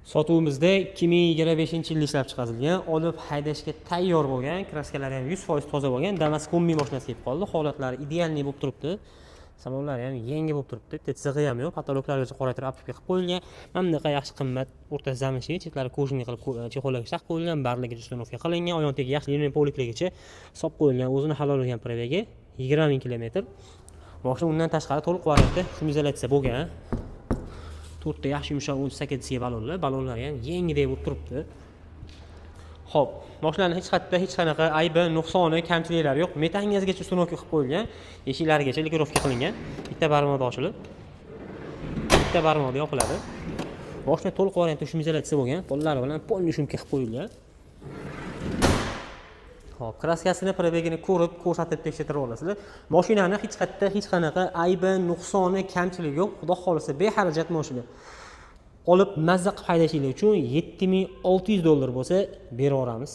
Sotuvimizda 2025-yilda ishlab chiqarilgan, olib haydashga tayyor bo'lgan, kraskalari ham 100% toza bo'lgan Damas kombi mashinasi kelib qoldi. Holatlari idealniy bo'lib turibdi. Salonlari ham yangi bo'lib turibdi. Titsig'i ham yo'q. Patologlargacha qoraytirib apteka qilib qo'yilgan. Mana bunaqa yaxshi qimmat o'rta zaminchi, chetlari kojniy qilib chexollagicha taqib qo'yilgan, barligicha ustanovka qilingan, oyontiga yaxshi liniya polikligicha solib qo'yilgan. O'zini halol bo'lgan provaga 20 000 km. Mashina undan tashqari to'liq variantda shumizatsiya bo'lgan. To'rtta yaxshi yumshoq 18 siga balonlari ham yangidek bo'lib turibdi. Xo'p, mashinaning hech qanaqa aybi, nuqsoni, kamchiliklari yo'q. Metangazgacha uстановка qilib qo'yilgan, eshiklarigacha legirovka qilingan. Bitta barmoqda ochilib, bitta barmoqda yopiladi. Mashina to'liq variantda shumizatsiya bo'lgan, qo'llari bilan polni shumka qilib qo'yilgan. Xo'p, kraskasini, probegini ko'rib, ko'rsatib tekshirib olasizlar. Mashinani hech qanaqa aybi, nuqsoni, kamchiligi yo'q. Xudo xolisa beharajat mashina. Olib mazza qilib haydashingiz uchun $7600 bo'lsa beraveramiz.